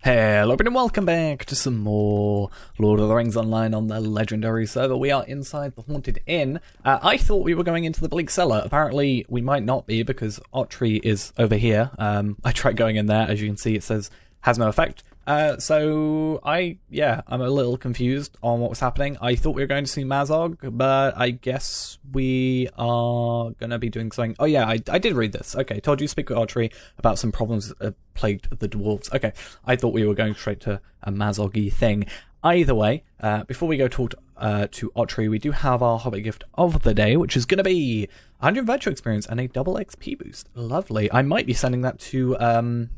Hello and welcome back to some more Lord of the Rings Online on the legendary server. We are inside the Haunted Inn. I thought we were going into the Bleak Cellar. Apparently we might not be because LOTRO is over here. I tried going in there. As you can see, it says has no effect. So I'm a little confused on what was happening. I thought we were going to see Mazog, but I guess we are going to be doing something. Oh yeah, I did read this. Okay, told you to speak with LOTRO about some problems that plagued the dwarves. Okay, I thought we were going straight to a Mazog-y thing. Either way, before we go talk to LOTRO, we do have our Hobbit Gift of the day, which is going to be 100 virtual experience and a double XP boost. Lovely. I might be sending that to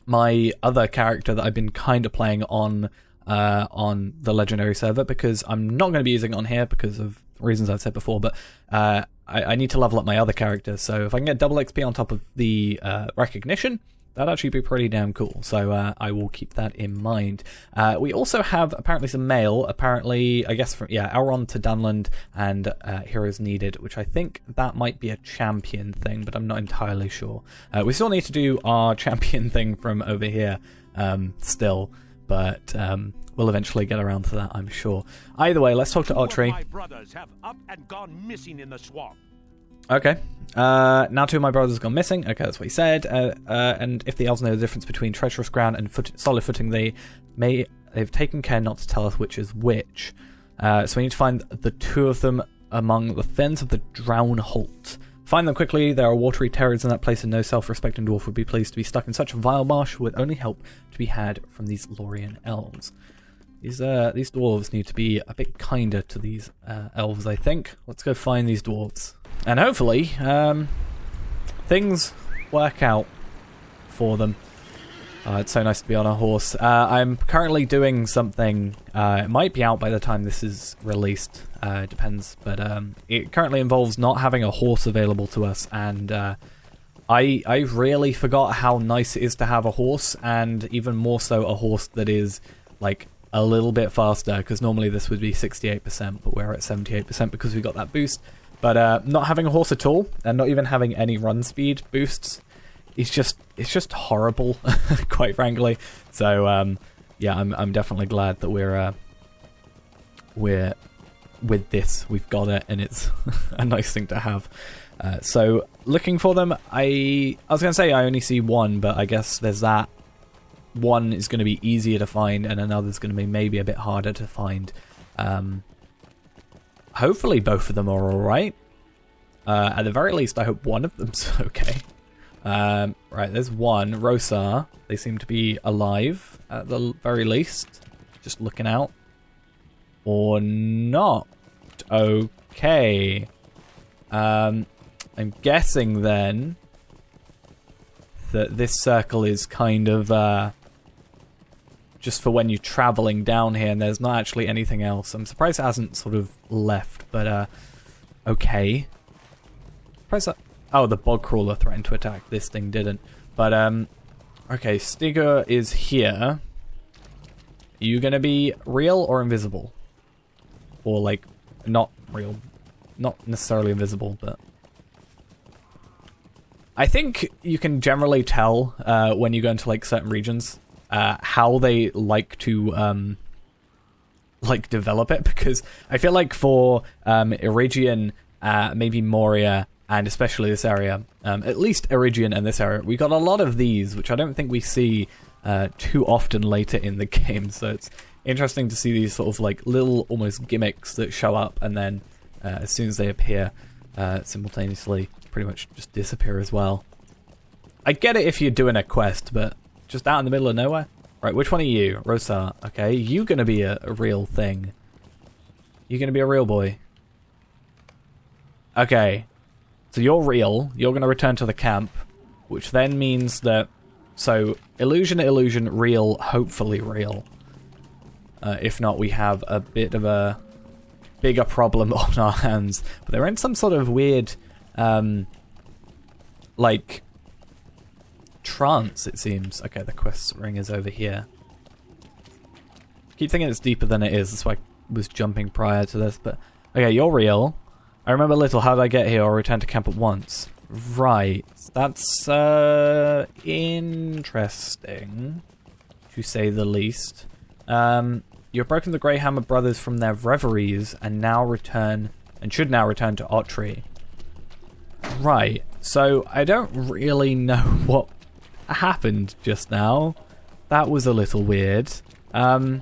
my other character that I've been kind of playing on the legendary server, because I'm not going to be using it on here because of reasons I've said before, but I need to level up my other character, so if I can get double XP on top of the recognition, that'd actually be pretty damn cool, so I will keep that in mind. We also have apparently some mail, apparently, I guess from, Elrond to Dunland and Heroes Needed, which I think that might be a champion thing, but I'm not entirely sure. We still need to do our champion thing from over here still, but we'll eventually get around to that, I'm sure. Either way, let's talk to LOTRO. My brothers have up and gone missing in the swamp. Okay. Now two of my brothers have gone missing. Okay, that's what he said. And if the elves know the difference between treacherous ground and solid footing, they've taken care not to tell us which is which. So we need to find the two of them among the fens of the Drown Holt. Find them quickly. There are watery terrors in that place, and no self-respecting dwarf would be pleased to be stuck in such a vile marsh with only help to be had from these Lorien elves. These dwarves need to be a bit kinder to these elves, I think. Let's go find these dwarves. And hopefully, things work out for them. It's so nice to be on a horse. I'm currently doing something, it might be out by the time this is released, it depends, but it currently involves not having a horse available to us, and I really forgot how nice it is to have a horse, and even more so a horse that is, like, a little bit faster, because normally this would be 68%, but we're at 78% because we got that boost. But not having a horse at all, and not even having any run speed boosts, it's just horrible, quite frankly. So I'm definitely glad that we're with this. We've got it, and it's a nice thing to have. So looking for them, I was gonna say I only see one, but I guess there's that. One is going to be easier to find, and another's going to be maybe a bit harder to find. Hopefully both of them are alright. At the very least, I hope one of them's okay. Right, there's one. Rosar. They seem to be alive, at the very least. Just looking out. Or not. Okay. I'm guessing, then, that this circle is kind of just for when you're traveling down here and there's not actually anything else. I'm surprised it hasn't sort of left, but okay. Surprised that, oh, the bog crawler threatened to attack. This thing didn't. But okay, Stigur is here. Are you gonna be real or invisible? Or like not real, not necessarily invisible, but I think you can generally tell when you go into like certain regions how they like to like develop it, because I feel like for Eregion, maybe Moria, and especially this area, at least Eregion and this area, we got a lot of these, which I don't think we see too often later in the game. So it's interesting to see these sort of like little almost gimmicks that show up, and then as soon as they appear, simultaneously pretty much just disappear as well. I get it if you're doing a quest, but just out in the middle of nowhere? Right, which one are you? Rosar. Okay, you gonna be a real thing. You gonna be a real boy. Okay, so you're real. You're gonna return to the camp, which then means that, so illusion, real, hopefully real. If not, we have a bit of a bigger problem on our hands. But they're in some sort of weird like trance, it seems. Okay, the quest ring is over here. Keep thinking it's deeper than it is. That's why I was jumping prior to this. But okay, you're real. I remember little. How did I get here? Or return to camp at once? Right. That's interesting. to say the least. You've broken the Greyhammer brothers from their reveries and should now return to Otri. Right, so I don't really know what happened just now. That was a little weird. I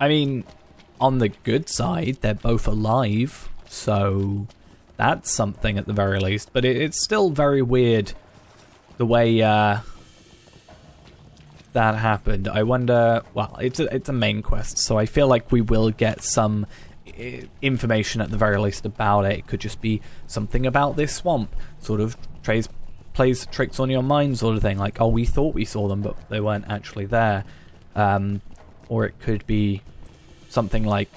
mean, on the good side, they're both alive, so that's something at the very least. But it's still very weird the way that happened. I wonder, well, it's a main quest, so I feel like we will get some information at the very least about it. It could just be something about this swamp, sort of plays tricks on your mind sort of thing, like, oh, we thought we saw them, but they weren't actually there. Or it could be something like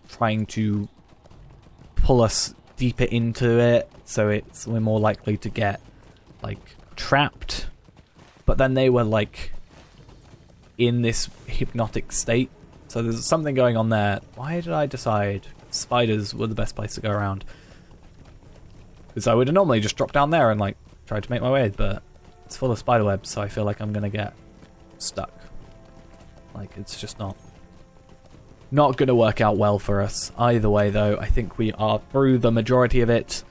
trying to pull us deeper into it, so we're more likely to get, like, trapped. But then they were, like, in this hypnotic state, so there's something going on there. Why did I decide spiders were the best place to go around? Because I would have normally just dropped down there and, like, tried to make my way, but it's full of spider webs, so I feel like I'm gonna get stuck. Like, it's just not gonna work out well for us. Either way, though, I think we are through the majority of it.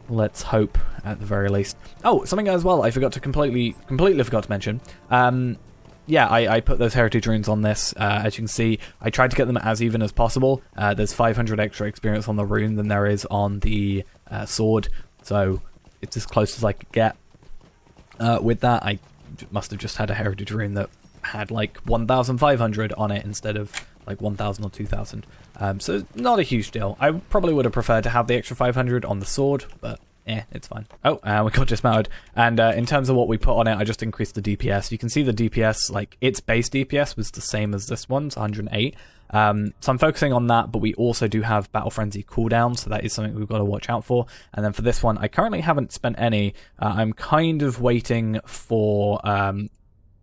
Let's hope, at the very least. Oh, something as well I forgot to completely forgot to mention. Yeah, I put those heritage runes on this. As you can see, I tried to get them as even as possible. There's 500 extra experience on the rune than there is on the sword, so it's as close as I could get. With that, I must have just had a heritage rune that had like 1,500 on it instead of like 1,000 or 2,000. So not a huge deal. I probably would have preferred to have the extra 500 on the sword, but it's fine. Oh, we got dismounted. And in terms of what we put on it, I just increased the DPS. You can see the DPS, like its base DPS was the same as this one's, 108. So I'm focusing on that, but we also do have Battle Frenzy cooldown, so that is something we've got to watch out for. And then for this one, I currently haven't spent any. I'm kind of waiting for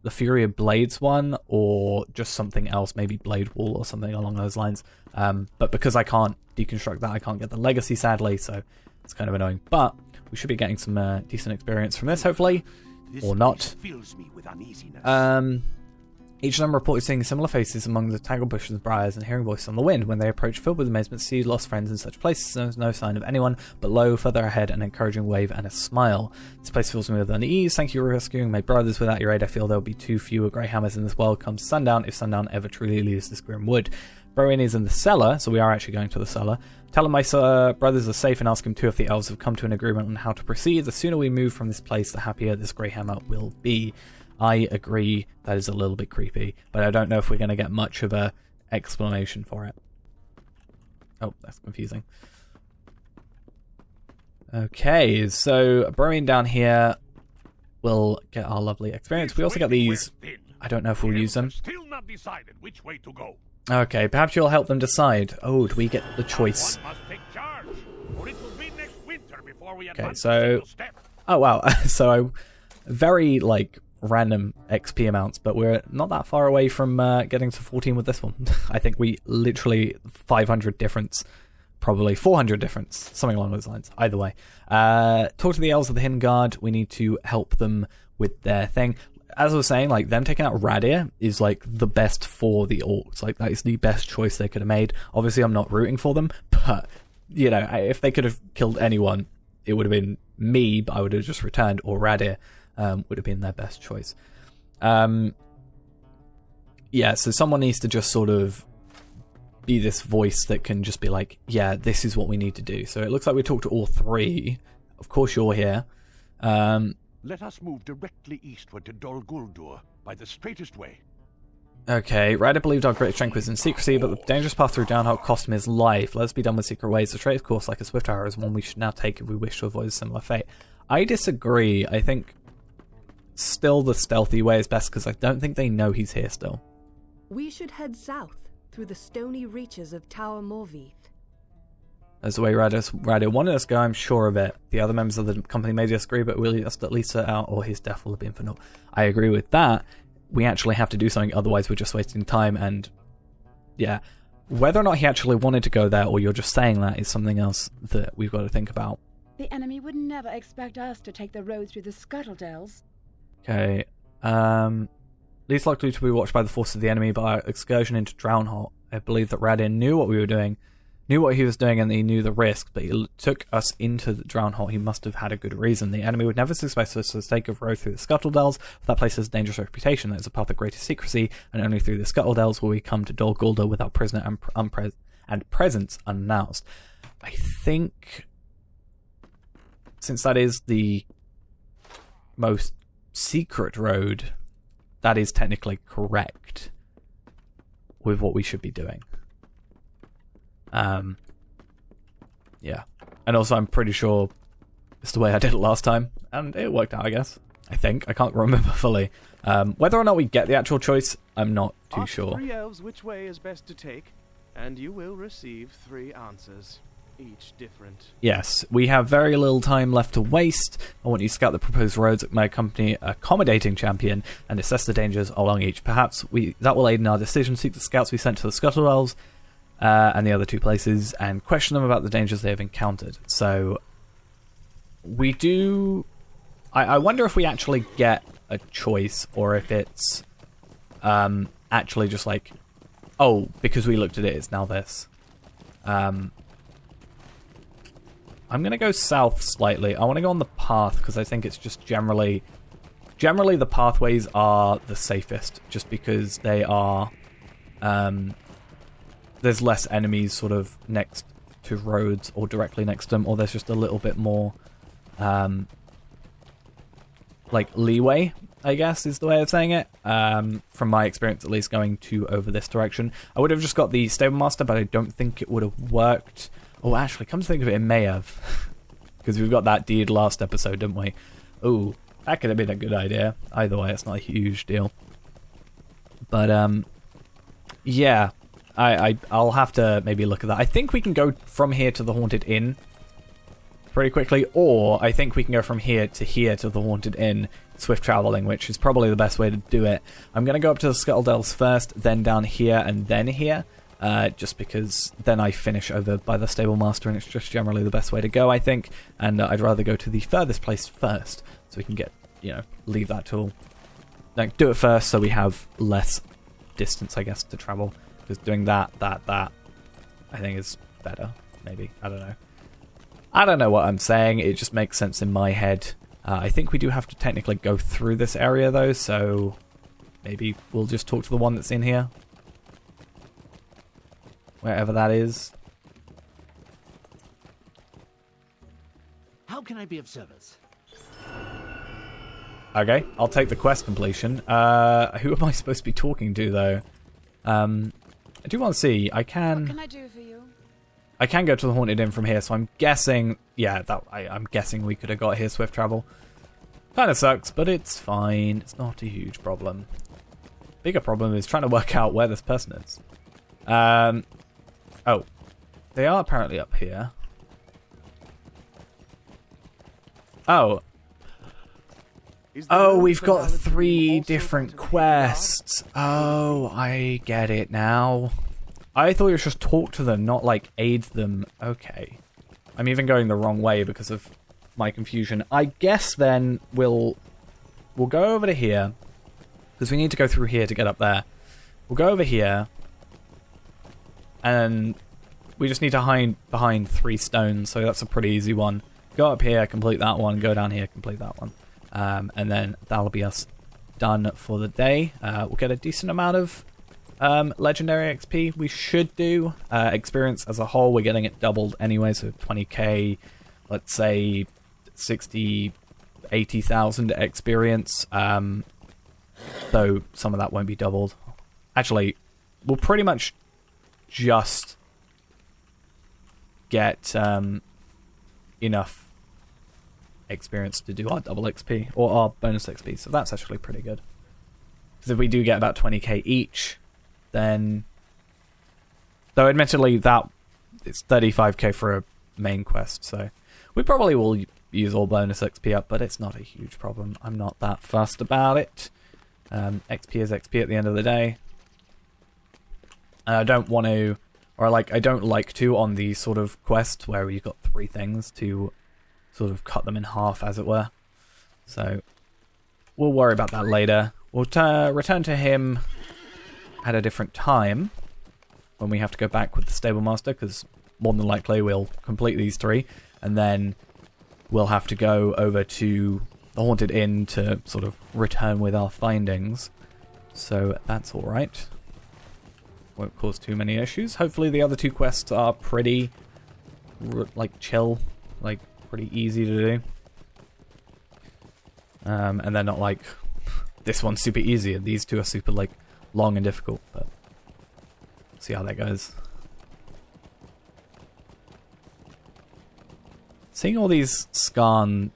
the Fury of Blades one, or just something else, maybe Blade Wall or something along those lines. But because I can't deconstruct that, I can't get the Legacy, sadly, so it's kind of annoying. But we should be getting some decent experience from this, hopefully, or not. Fills me with uneasiness. Each of them reported seeing similar faces among the tangled bushes and briars and hearing voices on the wind. When they approached, filled with amazement, see lost friends in such places, there was no sign of anyone, but lo, further ahead, an encouraging wave and a smile. This place fills me with unease. Thank you for rescuing my brothers. Without your aid, I feel there will be too fewer Greyhammers in this world come sundown, if sundown ever truly leaves this grim wood. Rune is in the cellar, so we are actually going to the cellar. Tell him my brothers are safe and ask him too if the elves have come to an agreement on how to proceed. The sooner we move from this place, the happier this Greyhammer will be. I agree, that is a little bit creepy, but I don't know if we're going to get much of a explanation for it. Oh, that's confusing. Okay, so burrowing down here, we'll get our lovely experience. We also get these. I don't know if we'll use them. Still not decided which way to go. Okay, perhaps you'll help them decide. Oh, do we get the choice? One must take charge, or it will be next winter before we advance so- a single step. Oh, wow. So, very, like, random XP amounts, but we're not that far away from getting to 14 with this one. I think we literally 500 difference, probably 400 difference, something along those lines. Either way. Talk to the elves of the Hidden Guard. We need to help them with their thing. As I was saying, like, them taking out Radir is, like, the best for the orcs. Like, that is the best choice they could have made. Obviously, I'm not rooting for them, but, you know, if they could have killed anyone, it would have been me, but I would have just returned, or Radir would have been their best choice. Yeah, so someone needs to just sort of be this voice that can just be like, yeah, this is what we need to do. So it looks like we talked to all three. Of course, you're here. Let us move directly eastward to Dol Guldur by the straightest way. Okay, Ryder believed our great strength was in secrecy, but the dangerous path through Downhot cost him his life. Let us be done with secret ways. The straightest course, like a swift arrow, is one we should now take if we wish to avoid a similar fate. I disagree. I think still the stealthy way is best, because I don't think they know he's here still. We should head south through the stony reaches of Tower Morveith. That's the way Ryder wanted us to go, I'm sure of it. The other members of the company may disagree, but will just at least set out, or his death will have been for naught. I agree with that. We actually have to do something, otherwise we're just wasting time, and yeah. Whether or not he actually wanted to go there, or you're just saying that, is something else that we've got to think about. The enemy would never expect us to take the road through the Scuttle Dells. Okay, least likely to be watched by the force of the enemy by our excursion into Drownhole. I believe that Radin knew what we were doing, knew what he was doing, and he knew the risk, but he took us into the Drownhole. He must have had a good reason. The enemy would never suspect us to take a road through the Scuttle Dells, for that place has a dangerous reputation. That is a path of greatest secrecy, and only through the Scuttle Dells will we come to Dol Guldur without prisoner and presence unannounced. I think, since that is the most secret road, that is technically correct with what we should be doing. Yeah. And also I'm pretty sure it's the way I did it last time, and it worked out, I guess. I think. I can't remember fully. Whether or not we get the actual choice, I'm not too sure. Ask 3 elves which way is best to take, and you will receive 3 answers, each different. Yes, we have very little time left to waste. I want you to scout the proposed roads that may accompany accommodating champion and assess the dangers along each. Perhaps that will aid in our decision. Seek the scouts we sent to the Scuttle Elves and the other 2 places and question them about the dangers they have encountered. So we do... I wonder if we actually get a choice, or if it's actually just like, oh, because we looked at it, it's now this. I'm going to go south slightly. I want to go on the path because I think it's just generally the pathways are the safest, just because they are, there's less enemies sort of next to roads or directly next to them, or there's just a little bit more, like leeway, I guess is the way of saying it, from my experience at least, going over this direction. I would have just got the Stable Master, but I don't think it would have worked. Oh, actually, come to think of it, it may have. Because we've got that deed last episode, didn't we? Oh, that could have been a good idea. Either way, it's not a huge deal. But, yeah. I'll have to maybe look at that. I think we can go from here to the Haunted Inn pretty quickly, or I think we can go from here to the Haunted Inn, swift traveling, which is probably the best way to do it. I'm going to go up to the Scuttle Dells first, then down here, and then here. Just because then I finish over by the Stable Master, and it's just generally the best way to go, I think. And I'd rather go to the furthest place first, so we can get, leave that tool. Like, do it first so we have less distance, I guess, to travel. Because doing that, I think is better, maybe. I don't know. I don't know what I'm saying, it just makes sense in my head. I think we do have to technically go through this area, though, so maybe we'll just talk to the one that's in here. Wherever that is. How can I be of service? Okay, I'll take the quest completion. Who am I supposed to be talking to, though? I do want to see. What can I do for you? I can go to the Haunted Inn from here, so I'm guessing... Yeah, I'm guessing we could have got here swift travel. Kind of sucks, but it's fine. It's not a huge problem. Bigger problem is trying to work out where this person is. Oh, they are apparently up here. Oh. Oh, we've got 3 different quests. Oh, I get it now. I thought you were just talk to them, not like aid them. Okay. I'm even going the wrong way because of my confusion. I guess then we'll go over to here, because we need to go through here to get up there. We'll go over here, and we just need to hide behind 3 stones, so that's a pretty easy one. Go up here, complete that one, go down here, complete that one. And then that'll be us done for the day. We'll get a decent amount of legendary XP. We should do. Experience as a whole, we're getting it doubled anyway, so 20k, let's say 60, 80,000 experience. Though some of that won't be doubled. Actually, we'll pretty much just get enough experience to do our double XP, or our bonus XP, so that's actually pretty good. Because if we do get about 20k each, then... Though admittedly, that it's 35k for a main quest, so we probably will use all bonus XP up, but it's not a huge problem. I'm not that fussed about it. XP is XP at the end of the day. And I don't want to, or I don't like to on these sort of quests where you've got 3 things to sort of cut them in half, as it were. So we'll worry about that later. We'll return to him at a different time when we have to go back with the stable master, because more than likely we'll complete these 3, and then we'll have to go over to the Haunted Inn to sort of return with our findings. So that's alright. Won't cause too many issues. Hopefully the other 2 quests are pretty, like, chill. Like, pretty easy to do. And they're not like, this one's super easy, and these 2 are super, like, long and difficult, but see how that goes. Seeing all these Skarn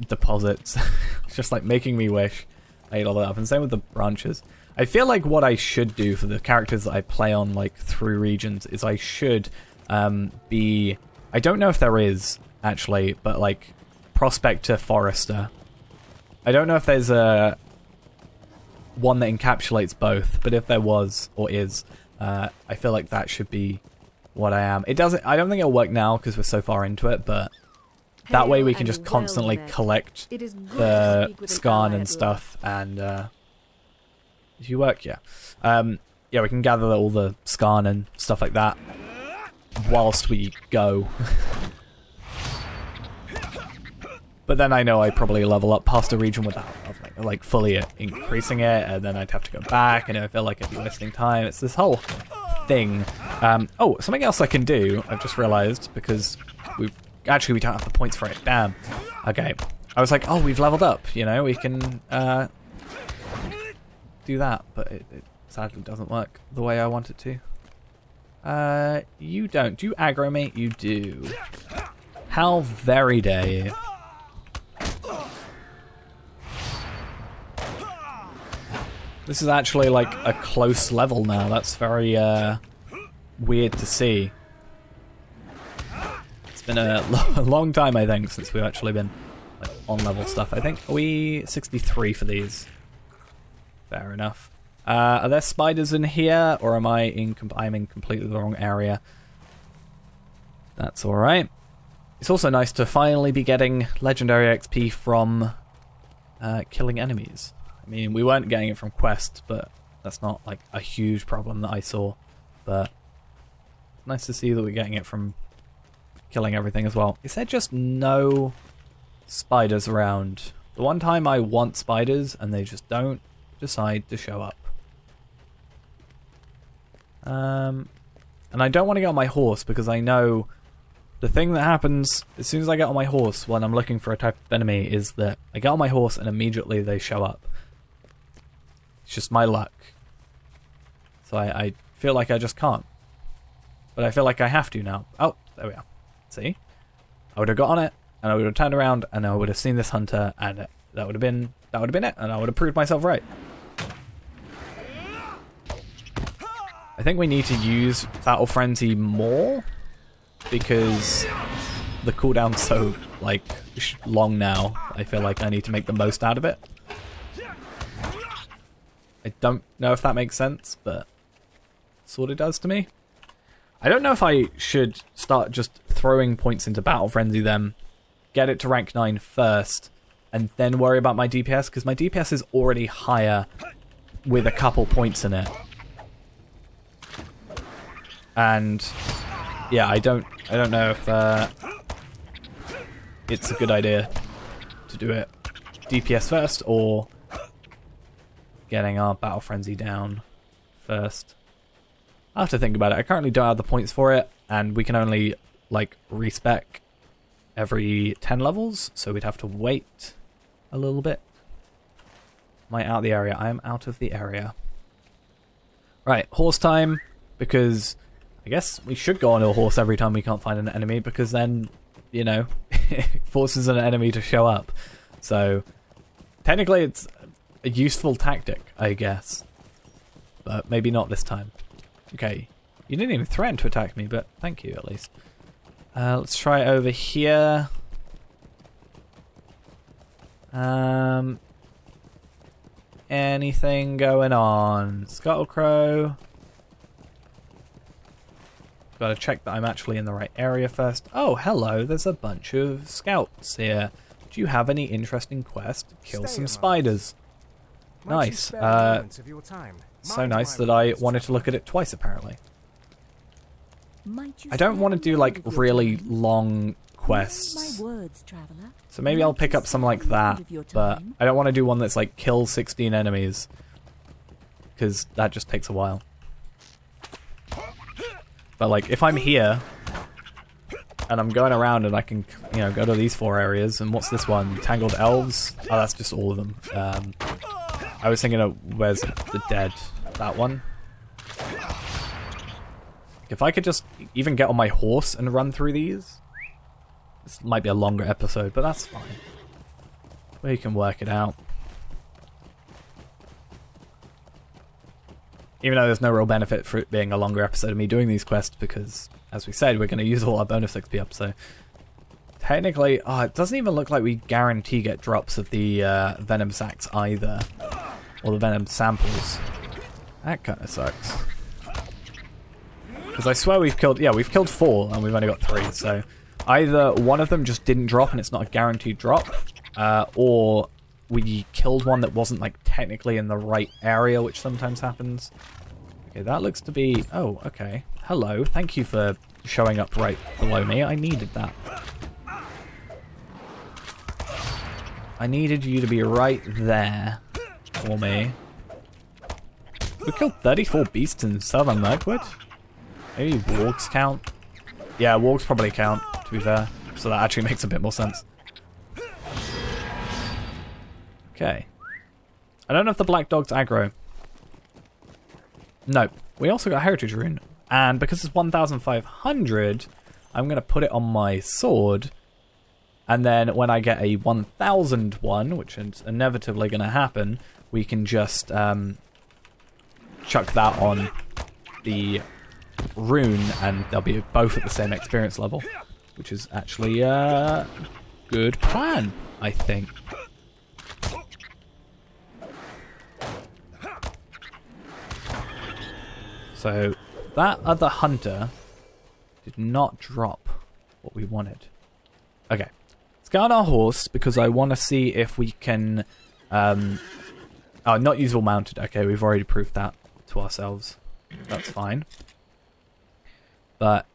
deposits, it's just like making me wish I ate all that up, and same with the branches. I feel like what I should do for the characters that I play on, like, through regions is I should be... I don't know if there is, actually, but, like, Prospector Forester. I don't know if there's a one that encapsulates both, but if there was, or is, I feel like that should be what I am. It doesn't... I don't think it'll work now, because we're so far into it, but that way we can just constantly collect the Skarn and stuff, and... If you work, yeah. Yeah, we can gather all the Skarn and stuff like that whilst we go. But then I know I probably level up past a region without like fully increasing it, and then I'd have to go back, and I feel like I'd be wasting time. It's this whole thing. Oh, something else I can do, I've just realised, because we don't have the points for it. Damn. Okay. I was like, oh, we've leveled up, you know, we can... do that, but it sadly doesn't work the way I want it to. You don't. Do you aggro me? You do. How very dare you. This is actually like a close level now. That's very weird to see. It's been a long time, I think, since we've actually been like, on level stuff. I think, are we 63 for these? Fair enough. Are there spiders in here, or am I in? I'm in completely the wrong area. That's all right. It's also nice to finally be getting legendary XP from killing enemies. I mean, we weren't getting it from quests, but that's not like a huge problem that I saw. But nice to see that we're getting it from killing everything as well. Is there just no spiders around? The one time I want spiders and they just don't decide to show up. And I don't want to get on my horse because I know the thing that happens as soon as I get on my horse when I'm looking for a type of enemy is that I get on my horse and immediately they show up. It's just my luck. So I feel like I just can't. But I feel like I have to now. Oh, there we are. See? I would have got on it and I would have turned around and I would have seen this hunter and that would have been it, and I would have proved myself right. I think we need to use Battle Frenzy more because the cooldown's so like long now. I feel like I need to make the most out of it. I don't know if that makes sense, but sort of does to me. I don't know if I should start just throwing points into Battle Frenzy then, get it to rank 9 first, and then worry about my DPS, because my DPS is already higher with a couple points in it. And yeah, I don't know if it's a good idea to do it DPS first or getting our Battle Frenzy down first. I'll have to think about it. I currently don't have the points for it, and we can only like respec every 10 levels, so we'd have to wait a little bit. Am I out of the area? I am out of the area. Right, horse time, because I guess we should go on a horse every time we can't find an enemy, because then, you know, it forces an enemy to show up. So, technically it's a useful tactic, I guess. But maybe not this time. Okay, you didn't even threaten to attack me, but thank you at least. Let's try over here. Anything going on? Scuttlecrow. Gotta check that I'm actually in the right area first. Oh, hello, there's a bunch of scouts here. Do you have any interesting quest? Kill some spiders. Nice. So nice that I wanted to look at it twice, apparently. I don't want to do, like, really long quests. So maybe I'll pick up some like that, but I don't want to do one that's like kill 16 enemies, because that just takes a while. But like, if I'm here, and I'm going around and I can, you know, go to these 4 areas, and what's this one? Tangled Elves? Oh, that's just all of them. I was thinking of Where's the Dead? That one. If I could just even get on my horse and run through these. This might be a longer episode, but that's fine. We can work it out. Even though there's no real benefit for it being a longer episode of me doing these quests, because, as we said, we're going to use all our bonus XP up, so... Technically, it doesn't even look like we guarantee get drops of the Venom Sacs either. Or the Venom Samples. That kind of sucks. Because I swear we've killed 4, and we've only got 3, so... Either one of them just didn't drop and it's not a guaranteed drop, or we killed one that wasn't like technically in the right area, which sometimes happens. Okay, that looks to be... Oh, okay. Hello. Thank you for showing up right below me. I needed that. I needed you to be right there for me. We killed 34 beasts in Southern Mirkwood. Maybe wargs count. Yeah, wargs probably count, to be fair. So that actually makes a bit more sense. Okay. I don't know if the black dog's aggro. No. We also got Heritage Rune. And because it's 1,500, I'm going to put it on my sword. And then when I get a 1,000 one, which is inevitably going to happen, we can just chuck that on the rune, and they'll be both at the same experience level, which is actually a good plan, I think. So that other hunter did not drop what we wanted. Okay, let's get on our horse because I want to see if we can not usable mounted. Okay, we've already proved that to ourselves. That's fine. But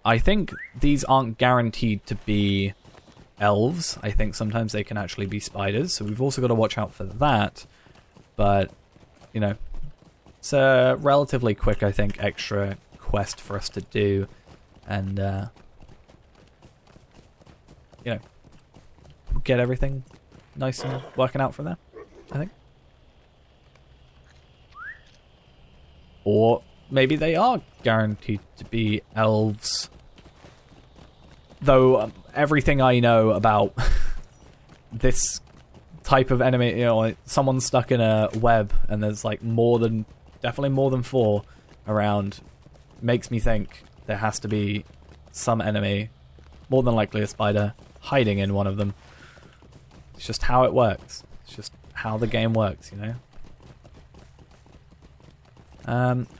I think these aren't guaranteed to be elves. I think sometimes they can actually be spiders. So we've also got to watch out for that. But, you know, it's a relatively quick, I think, extra quest for us to do. And, you know, get everything nice and working out from there, I think. Or... maybe they are guaranteed to be elves. Though everything I know about this type of enemy, you know, like someone stuck in a web and there's like definitely more than 4 around, makes me think there has to be some enemy, more than likely a spider, hiding in one of them. It's just how it works. It's just how the game works, you know?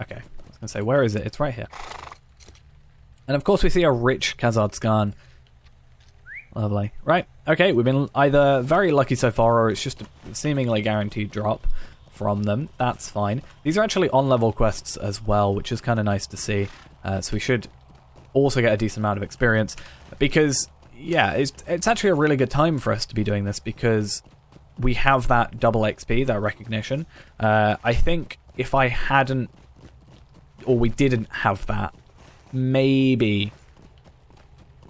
Okay. And say, where is it? It's right here. And of course we see a rich Khazad Skarn. Lovely. Right, okay, we've been either very lucky so far or it's just a seemingly guaranteed drop from them. That's fine. These are actually on-level quests as well, which is kind of nice to see. So we should also get a decent amount of experience. Because, yeah, it's actually a really good time for us to be doing this because we have that double XP, that recognition. I think if I hadn't or we didn't have that, maybe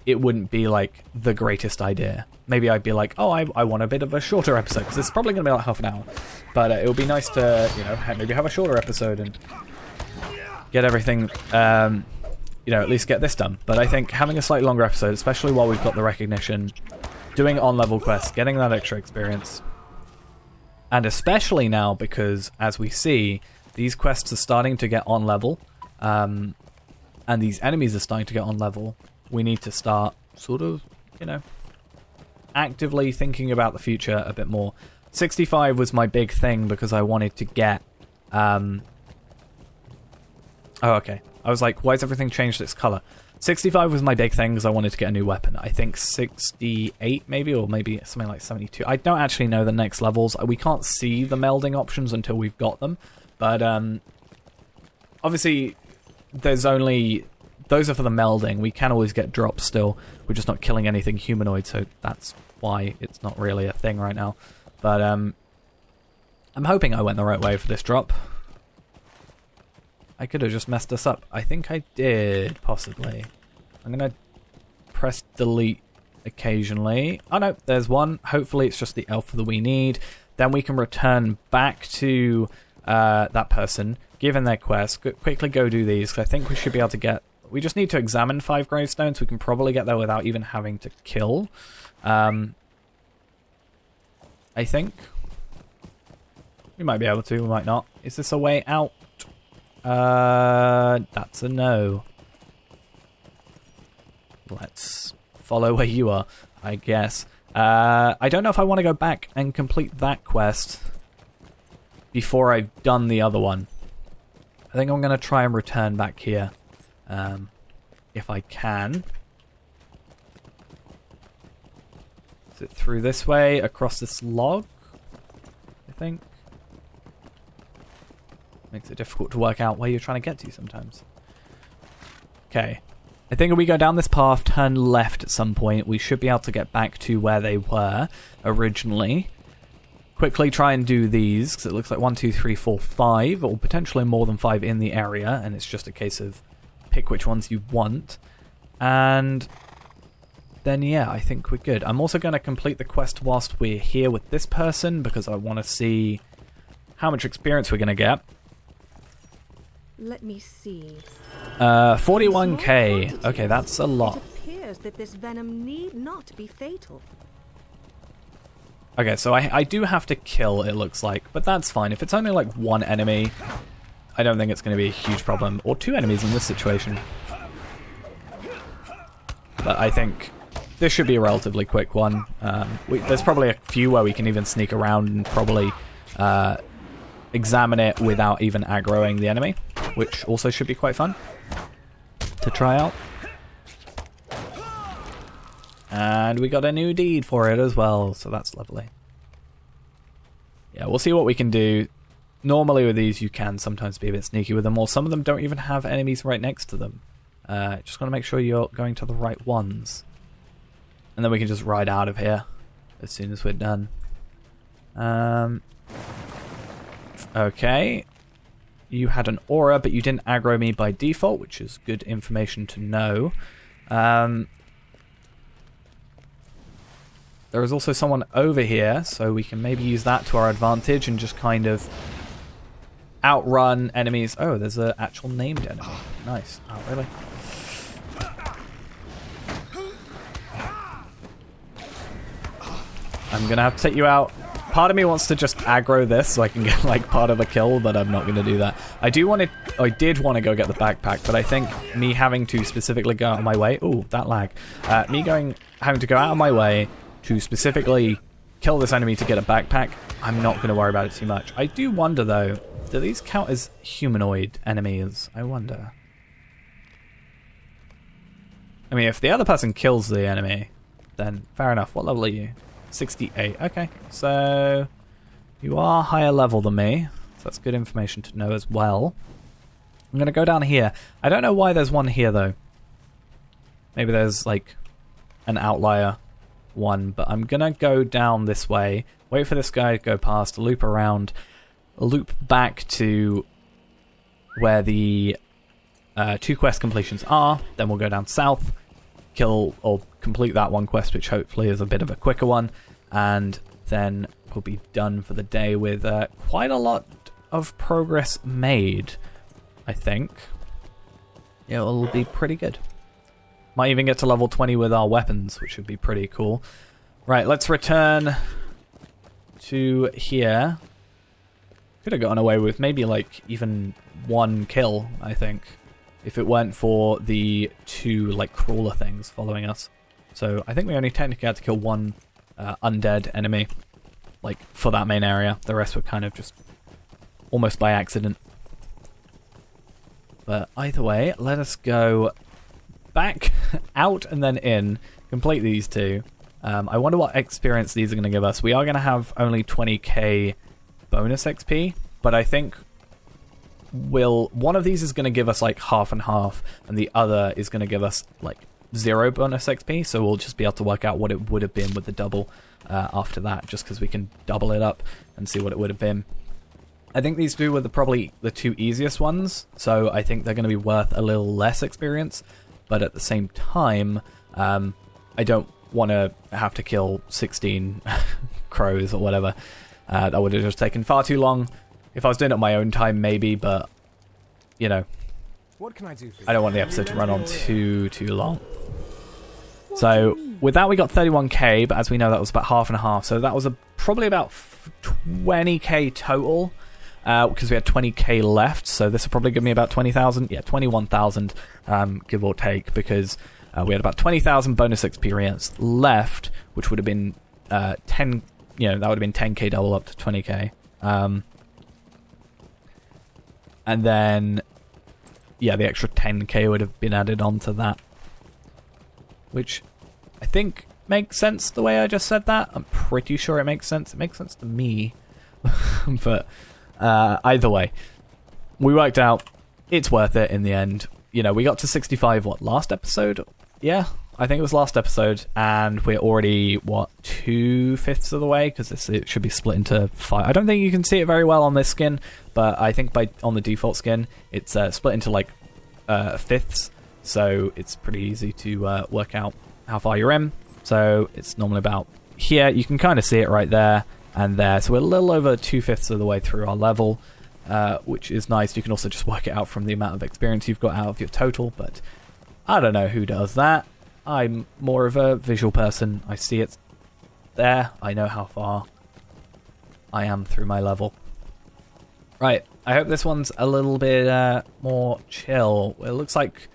it wouldn't be like the greatest idea. Maybe I'd be like, oh, I want a bit of a shorter episode because it's probably going to be like half an hour. But it would be nice to, you know, maybe have a shorter episode and get everything, you know, at least get this done. But I think having a slightly longer episode, especially while we've got the recognition, doing on-level quests, getting that extra experience, and especially now because, as we see, these quests are starting to get on level, and these enemies are starting to get on level. We need to start sort of, you know, actively thinking about the future a bit more. 65 was my big thing because I wanted to get... Oh, okay. I was like, why has everything changed its color? 65 was my big thing because I wanted to get a new weapon. I think 68 maybe, or maybe something like 72. I don't actually know the next levels. We can't see the melding options until we've got them. But obviously, there's only... Those are for the melding. We can always get drops still. We're just not killing anything humanoid, so that's why it's not really a thing right now. But I'm hoping I went the right way for this drop. I could have just messed us up. I think I did, possibly. I'm going to press delete occasionally. Oh no, there's one. Hopefully it's just the alpha that we need. Then we can return back to that person, give them their quest, quickly go do these, because I think we should be able to get... We just need to examine 5 gravestones. We can probably get there without even having to kill. I think. We might be able to, we might not. Is this a way out? That's a no. Let's follow where you are, I guess. I don't know if I want to go back and complete that quest before I've done the other one. I think I'm going to try and return back here. If I can. Is it through this way, across this log? I think. Makes it difficult to work out where you're trying to get to sometimes. Okay. I think if we go down this path, turn left at some point, we should be able to get back to where they were originally. Quickly try and do these, because it looks like 1, 2, 3, 4, 5, or potentially more than 5 in the area, and it's just a case of pick which ones you want. And then, yeah, I think we're good. I'm also going to complete the quest whilst we're here with this person, because I want to see how much experience we're going to get. Let me see. 41k. Okay, that's a lot. It appears that this venom need not be fatal. Okay, so I do have to kill, it looks like, but that's fine. If it's only like 1 enemy, I don't think it's going to be a huge problem. Or 2 enemies in this situation. But I think this should be a relatively quick one. There's probably a few where we can even sneak around and probably examine it without even aggroing the enemy, which also should be quite fun to try out. And we got a new deed for it as well, so that's lovely. Yeah, we'll see what we can do. Normally with these you can sometimes be a bit sneaky with them, or some of them don't even have enemies right next to them. Just got to make sure you're going to the right ones. And then we can just ride out of here as soon as we're done. Okay. You had an aura, but you didn't aggro me by default, which is good information to know. There is also someone over here, so we can maybe use that to our advantage and just kind of outrun enemies. Oh, there's an actual named enemy. Nice. Oh, really? I'm going to have to take you out. Part of me wants to just aggro this so I can get like part of a kill, but I'm not going to do that. I did want to go get the backpack, but I think me having to specifically go out of my way... Ooh, that lag. Having to go out of my way to specifically kill this enemy to get a backpack, I'm not going to worry about it too much. I do wonder, though, do these count as humanoid enemies? I wonder. I mean, if the other person kills the enemy, then fair enough. What level are you? 68. Okay, so you are higher level than me, so that's good information to know as well. I'm going to go down here. I don't know why there's one here, though. Maybe there's, like, an outlier one, but I'm going to go down this way, wait for this guy to go past, loop around, loop back to where the 2 quest completions are, then we'll go down south, kill or complete that one quest, which hopefully is a bit of a quicker one, and then we'll be done for the day with quite a lot of progress made, I think. It'll be pretty good. Might even get to level 20 with our weapons, which would be pretty cool. Right, let's return to here. Could have gotten away with maybe like even 1 kill, I think, if it weren't for the 2 like crawler things following us. So I think we only technically had to kill 1 undead enemy, like for that main area. The rest were kind of just almost by accident. But either way, let us go back out and then in, complete these two. I wonder what experience these are going to give us. We are going to have only 20k bonus XP, but I think one of these is going to give us like half and half, and the other is going to give us like 0 bonus XP, so we'll just be able to work out what it would have been with the double after that, just because we can double it up and see what it would have been. I think these two were probably the two easiest ones, so I think they're going to be worth a little less experience, but at the same time, I don't want to have to kill 16 crows or whatever. That would have just taken far too long. If I was doing it at my own time, maybe, but, you know, what can I do for you? I don't want the episode to run on too long. So, with that we got 31k, but as we know that was about half and a half, so that was probably about 20k total, because we had 20k left, so this will probably give me about 20,000, yeah, 21,000, give or take, because we had about 20,000 bonus experience left, which would have been 10, you know, that would have been 10k double up to 20k. And then, yeah, the extra 10k would have been added on to that, which I think makes sense the way I just said that. I'm pretty sure it makes sense. It makes sense to me. But either way, we worked out it's worth it in the end. You know, we got to 65, what, last episode? Yeah, I think it was last episode, and we're already, what, 2/5 of the way, because it should be split into 5. I don't think you can see it very well on this skin, but I think on the default skin, it's split into, like, fifths, so it's pretty easy to work out how far you're in. So it's normally about here. You can kind of see it right there and there. So we're a little over 2/5 of the way through our level, which is nice. You can also just work it out from the amount of experience you've got out of your total, but I don't know who does that. I'm more of a visual person. I see it there. I know how far I am through my level. Right, I hope this one's a little bit more chill. It looks like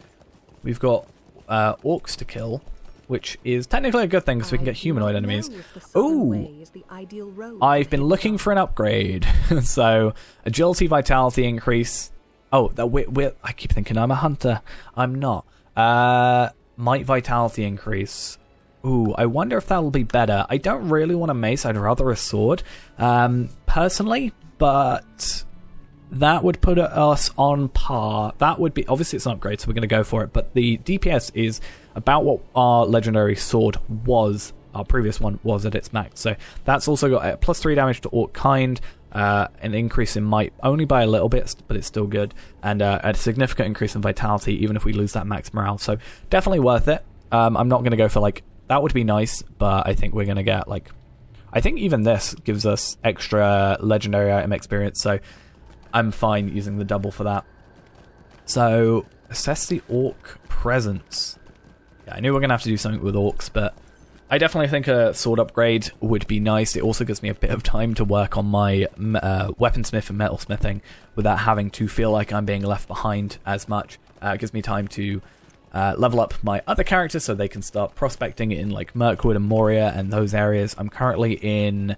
we've got orcs to kill, which is technically a good thing because we can get humanoid enemies. Ooh! I've been looking for an upgrade. So, agility, vitality increase. Oh, I keep thinking I'm a hunter. I'm not. Might vitality increase. Ooh, I wonder if that'll be better. I don't really want a mace. I'd rather a sword, personally, but that would put us on par. That would be, obviously it's an upgrade, so we're going to go for it, but the DPS is about what our legendary sword was, our previous one was at its max. So that's also got a +3 damage to orc kind, an increase in might only by a little bit, but it's still good, and a significant increase in vitality even if we lose that max morale. So definitely worth it. I'm not going to go for like, that would be nice, but I think we're going to get like, I think even this gives us extra legendary item experience, so I'm fine using the double for that. So assess the orc presence. Yeah, I knew we were going to have to do something with orcs, but I definitely think a sword upgrade would be nice. It also gives me a bit of time to work on my weaponsmith and metalsmithing without having to feel like I'm being left behind as much. It gives me time to level up my other characters so they can start prospecting in like Mirkwood and Moria and those areas. I'm currently in...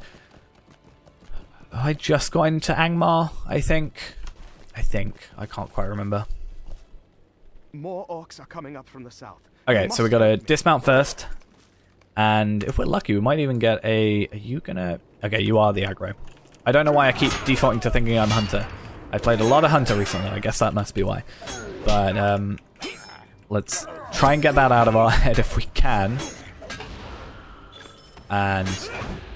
I just got into Angmar, I think. I can't quite remember. More orcs are coming up from the south. Okay, so we got to dismount first. And if we're lucky, we might even get a... Are you gonna... Okay, you are the aggro. I don't know why I keep defaulting to thinking I'm Hunter. I've played a lot of Hunter recently. I guess that must be why. But, let's try and get that out of our head if we can. And...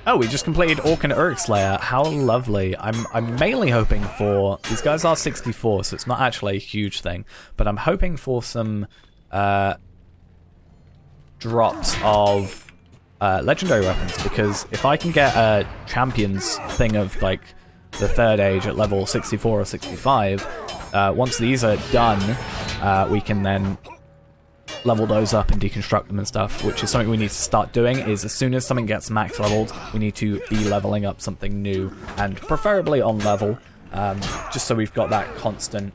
Oh, we just completed Orc and Uruk Slayer. How lovely. I'm mainly hoping for... These guys are 64, so it's not actually a huge thing. But I'm hoping for some drops of legendary weapons. Because if I can get a champions thing of, like, the third age at level 64 or 65, once these are done, we can then level those up and deconstruct them and stuff, which is something we need to start doing. Is as soon as something gets max leveled, we need to be leveling up something new, and preferably on level, just so we've got that constant,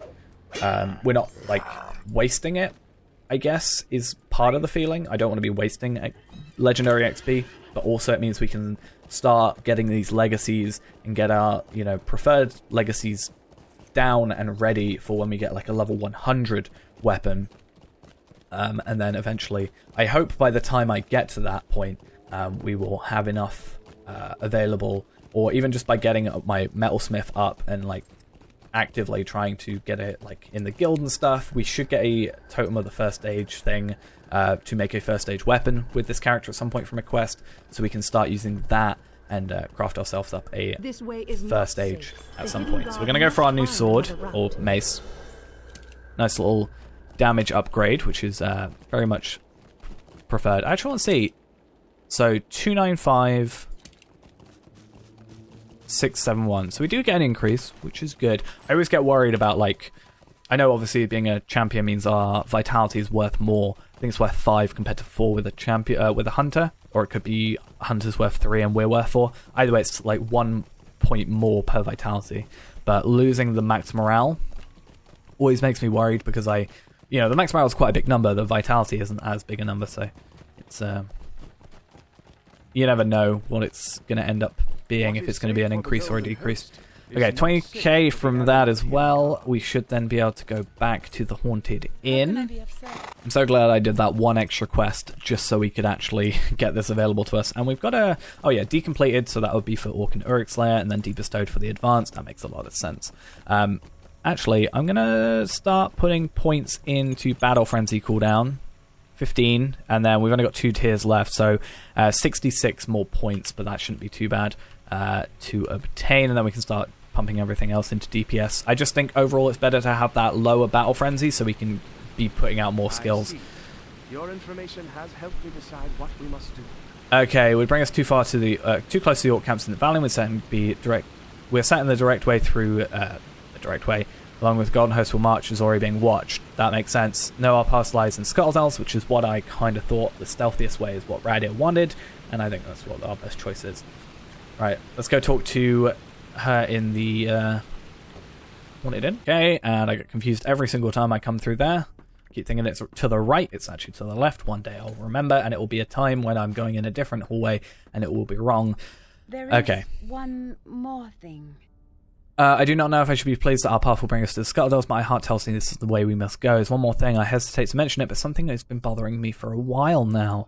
we're not like wasting it, I guess, is part of the feeling. I don't want to be wasting legendary XP, but also it means we can start getting these legacies and get our, you know, preferred legacies down and ready for when we get like a level 100 weapon. And then eventually, I hope by the time I get to that point, we will have enough available, or even just by getting my metalsmith up and like actively trying to get it like in the guild and stuff, we should get a totem of the first stage thing to make a first stage weapon with this character at some point from a quest, so we can start using that and craft ourselves up a first stage at some point. So we're going to go for our new sword, or mace. Nice little damage upgrade, which is very much preferred. I actually want to see. So 295, 671. So we do get an increase, which is good. I always get worried about, like, I know obviously being a champion means our vitality is worth more. I think it's worth 5 compared to 4 with a champion, with a hunter, or it could be hunter's worth 3 and we're worth 4. Either way, it's like 1 point more per vitality. But losing the max morale always makes me worried, because the max morale is quite a big number. The vitality isn't as big a number, so it's you never know what it's going to end up being, if it's going to be an increase or a decrease. Okay, 20k from that as well. We should then be able to go back to the Haunted Inn. I'm so glad I did that one extra quest just so we could actually get this available to us. And we've got a, decompleted, so that would be for Orc and Uruk Slayer, and then debestowed for the advanced. That makes a lot of sense. Actually, I'm going to start putting points into Battle Frenzy cooldown. 15, and then we've only got 2 tiers left, so 66 more points, but that shouldn't be too bad to obtain, and then we can start pumping everything else into DPS. I just think overall it's better to have that lower Battle Frenzy so we can be putting out more skills. Your information has helped me decide what we must do. Okay, it would bring us too close to the Orc camps in the valley. We're set in the direct way through the direct way. Along with Golden Host will march is already being watched. That makes sense. No, our path lies in Scuttledells, which is what I kind of thought the stealthiest way is what Radia wanted, and I think that's what our best choice is. Right, let's go talk to her in the Haunted Inn. Okay, and I get confused every single time I come through there. Keep thinking it's to the right, it's actually to the left. One day I'll remember, and it will be a time when I'm going in a different hallway, and it will be wrong. There is one more thing. I do not know if I should be pleased that our path will bring us to the Scuttledells, but my heart tells me this is the way we must go. There's one more thing, I hesitate to mention it, but something that's been bothering me for a while now.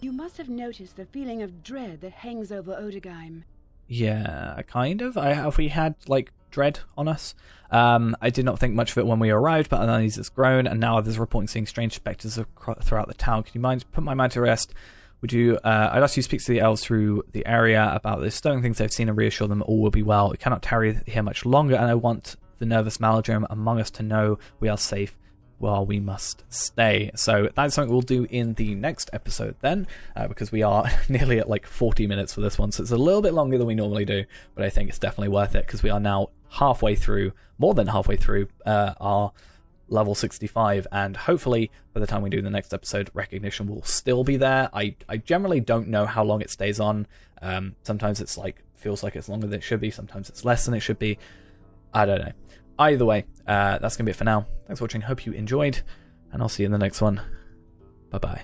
You must have noticed the feeling of dread that hangs over Odegaim. Yeah, kind of. Have we had, like, dread on us? I did not think much of it when we arrived, but unease has grown, and now others reporting seeing strange spectres throughout the town. Can you put my mind to rest? Would you, I'd ask you to speak to the elves through the area about the stone things they've seen and reassure them all will be well. We cannot tarry here much longer, and I want the nervous Maladrim among us to know we are safe while we must stay. So that's something we'll do in the next episode then, because we are nearly at like 40 minutes for this one, so it's a little bit longer than we normally do, but I think it's definitely worth it, because we are now more than halfway through our level 65, and hopefully by the time we do the next episode, recognition will still be there. I generally don't know how long it stays on. Sometimes it's like feels like it's longer than it should be, sometimes it's less than it should be. I don't know. Either way, that's gonna be it for now. Thanks for watching, hope you enjoyed, and I'll see you in the next one. Bye bye.